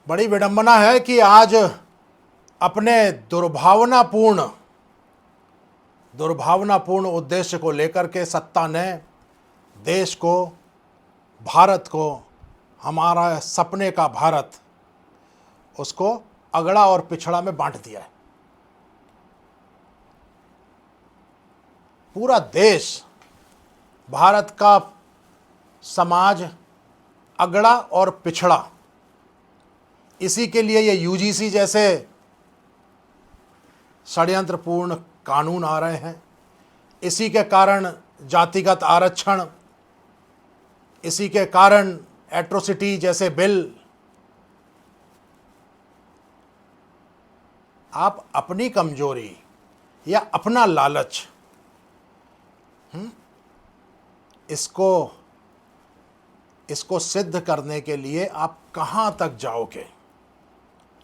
बड़ी विडंबना है कि आज अपने दुर्भावनापूर्ण उद्देश्य को लेकर के सत्ता ने देश को, भारत को, हमारा सपने का भारत, उसको अगड़ा और पिछड़ा में बांट दिया है। पूरा देश, भारत का समाज अगड़ा और पिछड़ा। इसी के लिए ये यूजीसी जैसे षड्यंत्रपूर्ण कानून आ रहे हैं। इसी के कारण जातिगत आरक्षण, इसी के कारण एट्रोसिटी जैसे बिल। आप अपनी कमजोरी या अपना लालच, इसको सिद्ध करने के लिए आप कहां तक जाओगे?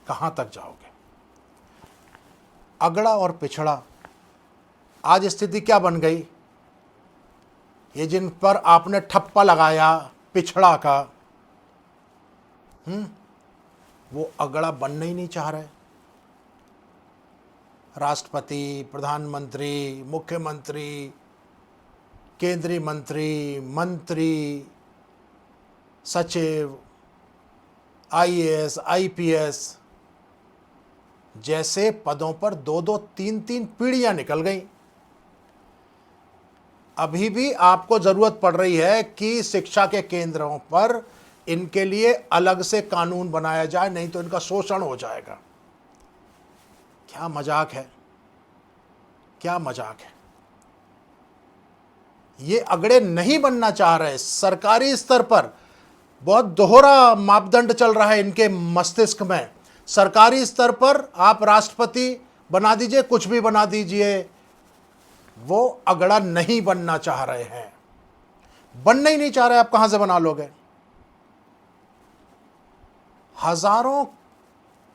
कहां तक जाओगे? अगड़ा और पिछड़ा। आज स्थिति क्या बन गई? ये जिन पर आपने ठप्पा लगाया पिछड़ा का, वो अगड़ा बनना ही नहीं चाह रहे। राष्ट्रपति, प्रधानमंत्री, मुख्यमंत्री, केंद्रीय मंत्री, मंत्री, सचिव, आईएएस, आईपीएस जैसे पदों पर 2-2, 3-3 पीढ़ियां निकल गई। अभी भी आपको जरूरत पड़ रही है कि शिक्षा के केंद्रों पर इनके लिए अलग से कानून बनाया जाए, नहीं तो इनका शोषण हो जाएगा। क्या मजाक है, क्या मजाक है। ये अगड़े नहीं बनना चाह रहे। सरकारी स्तर पर बहुत दोहरा मापदंड चल रहा है इनके मस्तिष्क में। सरकारी स्तर पर आप राष्ट्रपति बना दीजिए, कुछ भी बना दीजिए, वो अगड़ा नहीं बनना चाह रहे हैं। बनना ही नहीं चाह रहे, आप कहां से बना लोगे? हजारों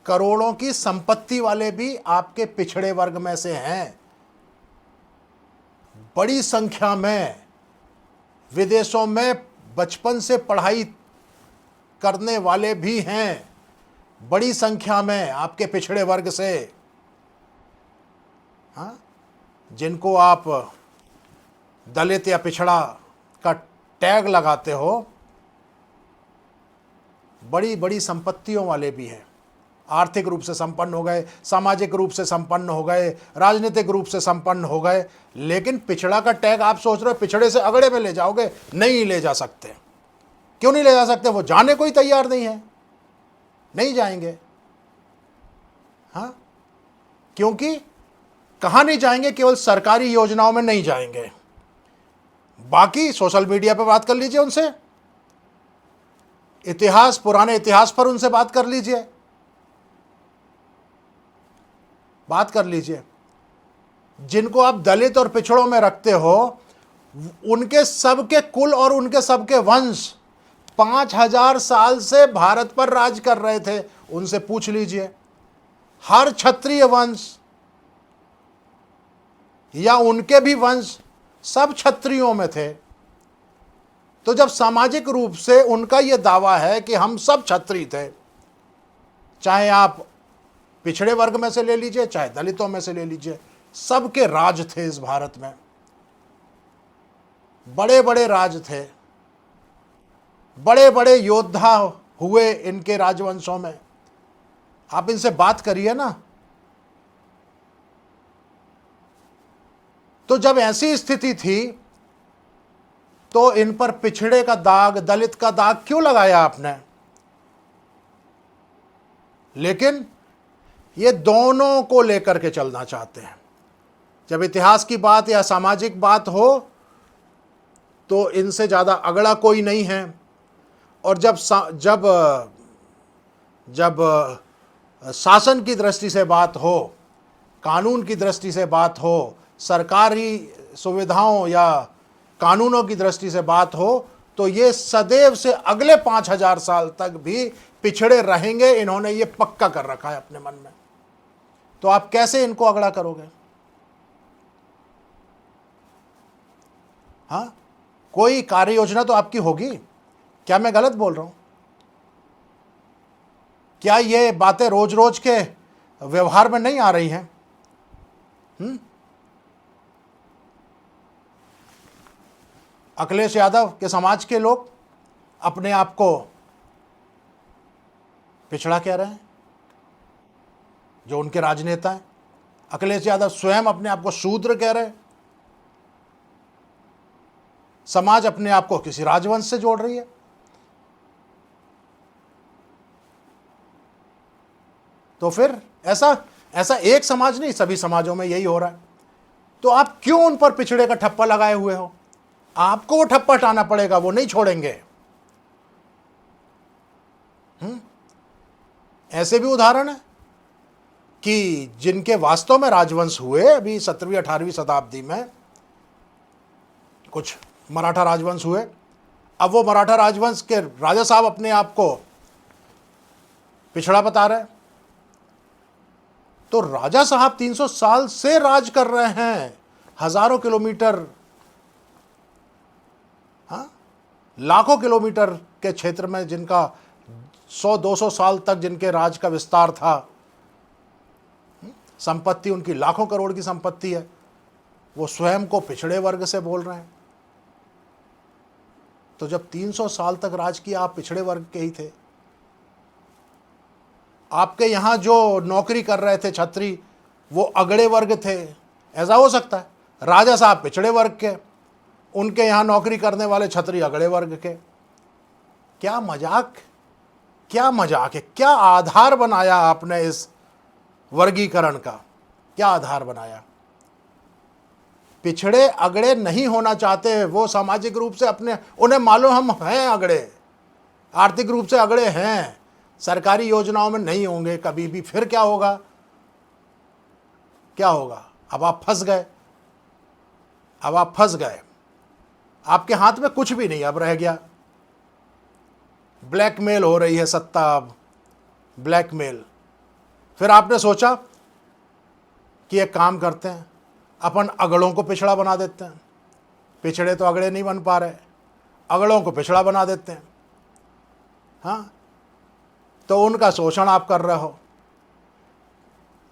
करोड़ों की संपत्ति वाले भी आपके पिछड़े वर्ग में से हैं। बड़ी संख्या में विदेशों में बचपन से पढ़ाई करने वाले भी हैं, बड़ी संख्या में आपके पिछड़े वर्ग से। हाँ, जिनको आप दलित या पिछड़ा का टैग लगाते हो, बड़ी बड़ी संपत्तियों वाले भी हैं। आर्थिक रूप से संपन्न हो गए, सामाजिक रूप से संपन्न हो गए, राजनीतिक रूप से संपन्न हो गए, लेकिन पिछड़ा का टैग आप सोच रहे हो पिछड़े से अगड़े में ले जाओगे। नहीं ले जा सकते। क्यों नहीं ले जा सकते? वो जाने को ही तैयार नहीं है, नहीं जाएंगे। हाँ, क्योंकि कहां नहीं जाएंगे? केवल सरकारी योजनाओं में नहीं जाएंगे। बाकी सोशल मीडिया पर बात कर लीजिए उनसे, इतिहास, पुराने इतिहास पर उनसे बात कर लीजिए, बात कर लीजिए। जिनको आप दलित और पिछड़ों में रखते हो, उनके सबके कुल और उनके सबके वंश 5000 साल से भारत पर राज कर रहे थे। उनसे पूछ लीजिए। हर क्षत्रिय वंश या उनके भी वंश सब क्षत्रियों में थे। तो जब सामाजिक रूप से उनका यह दावा है कि हम सब क्षत्रिय थे, चाहे आप पिछड़े वर्ग में से ले लीजिए, चाहे दलितों में से ले लीजिए, सबके राज थे इस भारत में। बड़े बड़े राज थे, बड़े बड़े योद्धा हुए इनके राजवंशों में। आप इनसे बात करिए ना। तो जब ऐसी स्थिति थी तो इन पर पिछड़े का दाग, दलित का दाग क्यों लगाया आपने? लेकिन ये दोनों को लेकर के चलना चाहते हैं। जब इतिहास की बात या सामाजिक बात हो तो इनसे ज़्यादा अगड़ा कोई नहीं है। और जब शासन की दृष्टि से बात हो, कानून की दृष्टि से बात हो, सरकारी सुविधाओं या कानूनों की दृष्टि से बात हो, तो ये सदैव से अगले 5000 साल तक भी पिछड़े रहेंगे। इन्होंने ये पक्का कर रखा है अपने मन में। तो आप कैसे इनको अगड़ा करोगे? हाँ, कोई कार्य योजना तो आपकी होगी। क्या मैं गलत बोल रहा हूं? क्या ये बातें रोज रोज के व्यवहार में नहीं आ रही हैं? अखिलेश यादव के समाज के लोग अपने आप को पिछड़ा कह रहे हैं, जो उनके राजनेता हैं। अखिलेश यादव स्वयं अपने आप को शूद्र कह रहे हैं। समाज अपने आप को किसी राजवंश से जोड़ रही है। तो फिर ऐसा एक समाज नहीं, सभी समाजों में यही हो रहा है। तो आप क्यों उन पर पिछड़े का ठप्पा लगाए हुए हो? आपको वो ठप्पा हटाना पड़ेगा, वो नहीं छोड़ेंगे। ऐसे भी उदाहरण है कि जिनके वास्तव में राजवंश हुए अभी 17वीं 18वीं शताब्दी में, कुछ मराठा राजवंश हुए। अब वो मराठा राजवंश के राजा साहब अपने आप को पिछड़ा बता रहे हैं। तो राजा साहब 300 साल से राज कर रहे हैं, हजारों किलोमीटर, लाखों किलोमीटर के क्षेत्र में, जिनका 100-200 साल तक जिनके राज का विस्तार था। संपत्ति उनकी लाखों करोड़ की संपत्ति है। वो स्वयं को पिछड़े वर्ग से बोल रहे हैं। तो जब 300 साल तक राज किया, आप पिछड़े वर्ग के ही थे। आपके यहां जो नौकरी कर रहे थे छत्री, वो अगड़े वर्ग थे। ऐसा हो सकता है राजा साहब पिछड़े वर्ग के, उनके यहां नौकरी करने वाले छत्री अगड़े वर्ग के। क्या मजाक, क्या मजाक है! क्या आधार बनाया आपने इस वर्गीकरण का? क्या आधार बनाया? पिछड़े अगड़े नहीं होना चाहते वो सामाजिक रूप से, अपने उन्हें मालूम हम हैं अगड़े, आर्थिक रूप से अगड़े हैं, सरकारी योजनाओं में नहीं होंगे कभी भी। फिर क्या होगा? क्या होगा? अब आप फंस गए। अब आप फंस गए। आपके हाथ में कुछ भी नहीं अब रह गया। ब्लैकमेल हो रही है सत्ता, अब ब्लैकमेल। फिर आपने सोचा कि एक काम करते हैं, अपन अगड़ों को पिछड़ा बना देते हैं। पिछड़े तो अगड़े नहीं बन पा रहे, अगड़ों को पिछड़ा बना देते हैं। हाँ, तो उनका शोषण आप कर रहे हो।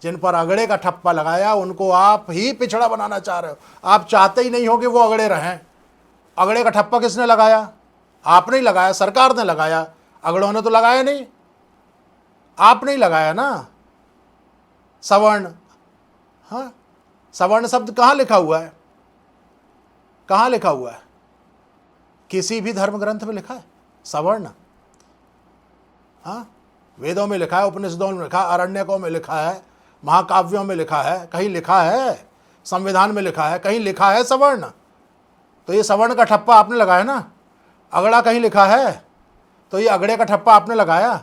जिन पर अगड़े का ठप्पा लगाया उनको आप ही पिछड़ा बनाना चाह रहे हो। आप चाहते ही नहीं हो कि वो अगड़े रहें। अगड़े का ठप्पा किसने लगाया? आपने ही लगाया, सरकार ने लगाया। अगड़ों ने तो लगाया नहीं, आपने ही लगाया ना। सवर्ण, हाँ, सवर्ण शब्द कहाँ लिखा हुआ है? कहाँ लिखा हुआ है? किसी भी धर्म ग्रंथ में लिखा है सवर्ण? हाँ, वेदों में लिखा है, उपनिषदों में लिखा है, अरण्यकों में लिखा है, महाकाव्यों में लिखा है, कहीं लिखा है, संविधान में लिखा है, कहीं लिखा है सवर्ण। तो ये सवर्ण का ठप्पा आपने लगाया ना। अगड़ा कहीं लिखा है तो ये अगड़े का ठप्पा आपने लगाया।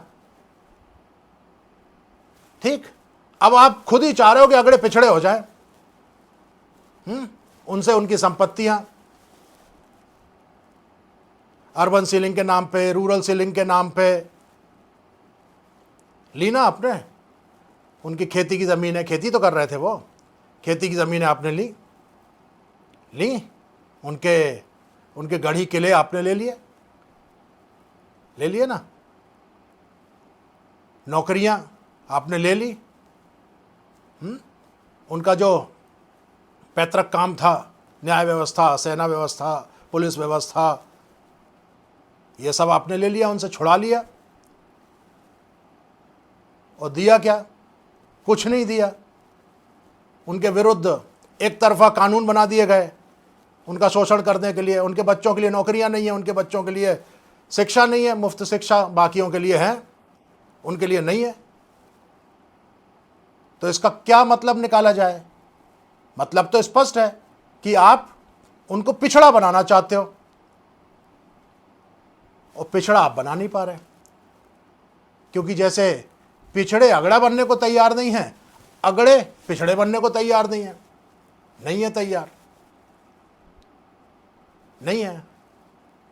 ठीक, अब आप खुद ही चाह रहे हो कि अगड़े पिछड़े हो जाए, उनसे उनकी संपत्तियां अर्बन सीलिंग के नाम पे, रूरल सीलिंग के नाम पे ली ना आपने। उनकी खेती की ज़मीनें, खेती तो कर रहे थे वो, खेती की ज़मीनें आपने ली। उनके गढ़ी किले आपने ले लिए ना। नौकरियां आपने ले ली। उनका जो पैतृक काम था, न्याय व्यवस्था, सेना व्यवस्था, पुलिस व्यवस्था, ये सब आपने ले लिया, उनसे छुड़ा लिया। और दिया क्या? कुछ नहीं दिया। उनके विरुद्ध एक तरफा कानून बना दिए गए उनका शोषण करने के लिए। उनके बच्चों के लिए नौकरियां नहीं है, उनके बच्चों के लिए शिक्षा नहीं है, मुफ्त शिक्षा बाकियों के लिए है, उनके लिए नहीं है। तो इसका क्या मतलब निकाला जाए? मतलब तो स्पष्ट है कि आप उनको पिछड़ा बनाना चाहते हो, और पिछड़ा आप बना नहीं पा रहे, क्योंकि जैसे पिछड़े अगड़ा बनने को तैयार नहीं है, अगड़े पिछड़े बनने को तैयार नहीं है। नहीं है तैयार, नहीं है।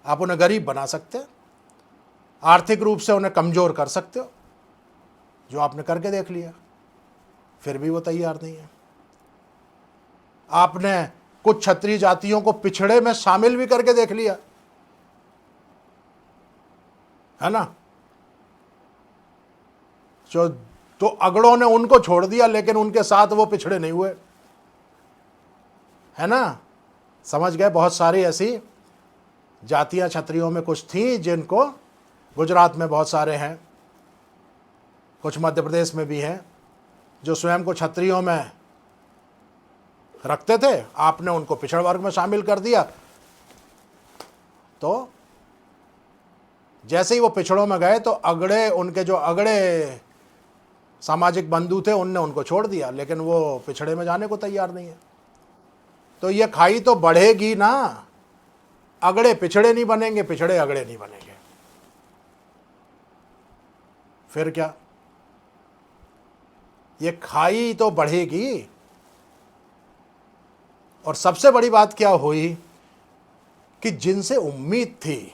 आप उन्हें गरीब बना सकते हैं, आर्थिक रूप से उन्हें कमजोर कर सकते हो, जो आपने करके देख लिया। फिर भी वो तैयार नहीं है। आपने कुछ क्षत्रिय जातियों को पिछड़े में शामिल भी करके देख लिया, है ना। जो तो अगड़ों ने उनको छोड़ दिया, लेकिन उनके साथ वो पिछड़े नहीं हुए, है ना। समझ गए। बहुत सारी ऐसी जातियां क्षत्रियों में कुछ थी जिनको, गुजरात में बहुत सारे हैं, कुछ मध्य प्रदेश में भी हैं, जो स्वयं को क्षत्रियों में रखते थे, आपने उनको पिछड़ वर्ग में शामिल कर दिया। तो जैसे ही वो पिछड़ों में गए तो अगड़े, उनके जो अगड़े सामाजिक बंधु थे उनने उनको छोड़ दिया, लेकिन वो पिछड़े में जाने को तैयार नहीं है। तो ये खाई तो बढ़ेगी ना, अगड़े पिछड़े नहीं बनेंगे, पिछड़े अगड़े नहीं बनेंगे, फिर क्या, ये खाई तो बढ़ेगी। और सबसे बड़ी बात क्या हुई कि जिनसे उम्मीद थी,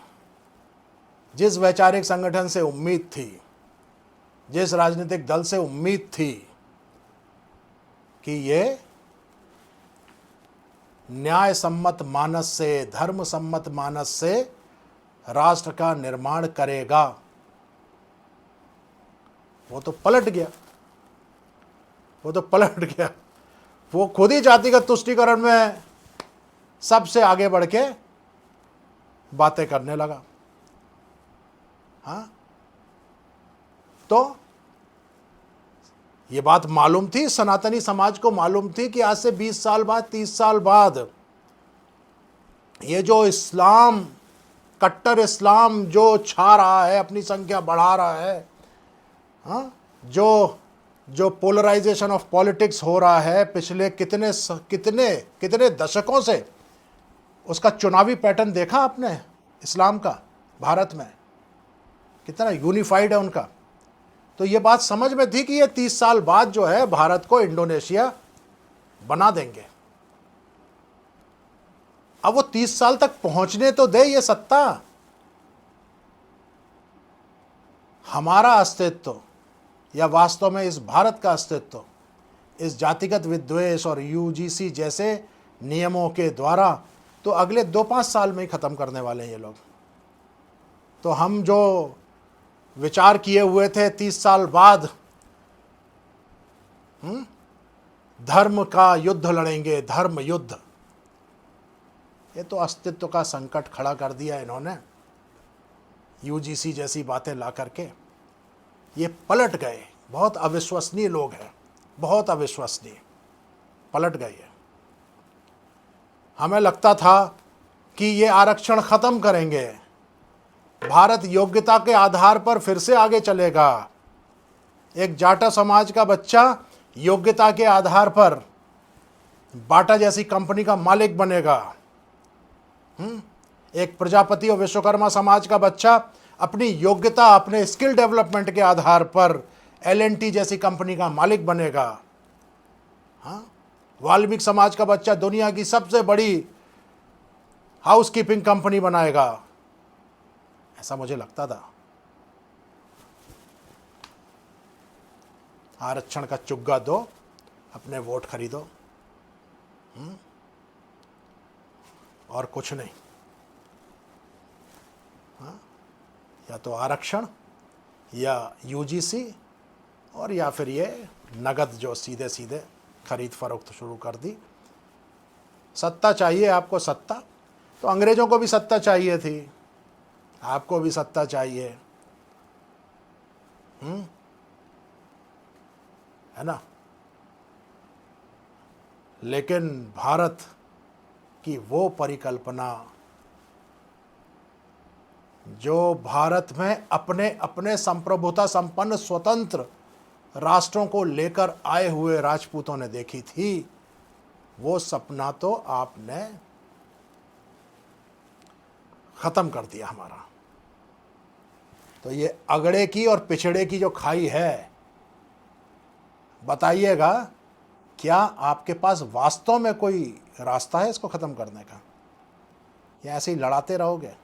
जिस वैचारिक संगठन से उम्मीद थी, जिस राजनीतिक दल से उम्मीद थी कि ये न्याय सम्मत मानस से, धर्म सम्मत मानस से राष्ट्र का निर्माण करेगा, वो तो पलट गया, वो तो पलट गया। वो खुद ही जातिगत तुष्टीकरण में सबसे आगे बढ़ के बातें करने लगा। हाँ, तो ये बात मालूम थी, सनातनी समाज को मालूम थी कि आज से 20 साल बाद, 30 साल बाद ये जो इस्लाम, कट्टर इस्लाम जो छा रहा है, अपनी संख्या बढ़ा रहा है, हाँ, जो पोलराइजेशन ऑफ पॉलिटिक्स हो रहा है पिछले कितने कितने कितने दशकों से, उसका चुनावी पैटर्न देखा आपने इस्लाम का भारत में, कितना यूनिफाइड है उनका। तो ये बात समझ में थी कि ये 30 साल बाद जो है भारत को इंडोनेशिया बना देंगे। अब वो 30 साल तक पहुंचने तो दे ये सत्ता। हमारा अस्तित्व, या वास्तव में इस भारत का अस्तित्व, इस जातिगत विद्वेष और यूजीसी जैसे नियमों के द्वारा तो अगले 2-5 साल में ही ख़त्म करने वाले हैं ये लोग। तो हम जो विचार किए हुए थे 30 साल बाद धर्म का युद्ध लड़ेंगे, धर्म युद्ध, ये तो अस्तित्व का संकट खड़ा कर दिया इन्होंने, यूजीसी जैसी बातें ला करके। ये पलट गए, बहुत अविश्वसनीय लोग हैं, बहुत अविश्वसनीय, पलट गए। हमें लगता था कि ये आरक्षण ख़त्म करेंगे, भारत योग्यता के आधार पर फिर से आगे चलेगा, एक जाटा समाज का बच्चा योग्यता के आधार पर बाटा जैसी कंपनी का मालिक बनेगा, एक प्रजापति और विश्वकर्मा समाज का बच्चा अपनी योग्यता, अपने स्किल डेवलपमेंट के आधार पर एल&टी जैसी कंपनी का मालिक बनेगा। हाँ, वाल्मीकि समाज का बच्चा दुनिया की सबसे बड़ी हाउसकीपिंग कंपनी बनाएगा, ऐसा मुझे लगता था। आरक्षण का चुग्गा दो, अपने वोट खरीदो, और कुछ नहीं। हाँ, या तो आरक्षण, या यूजीसी, और या फिर ये नगद जो सीधे सीधे खरीद फरोख्त शुरू कर दी। सत्ता चाहिए आपको, सत्ता तो अंग्रेजों को भी सत्ता चाहिए थी, आपको भी सत्ता चाहिए, है ना। लेकिन भारत की वो परिकल्पना जो भारत में अपने अपने संप्रभुता संपन्न स्वतंत्र राष्ट्रों को लेकर आए हुए राजपूतों ने देखी थी, वो सपना तो आपने खत्म कर दिया हमारा। तो ये अगड़े की और पिछड़े की जो खाई है, बताइएगा क्या आपके पास वास्तव में कोई रास्ता है इसको खत्म करने का, या ऐसे ही लड़ाते रहोगे?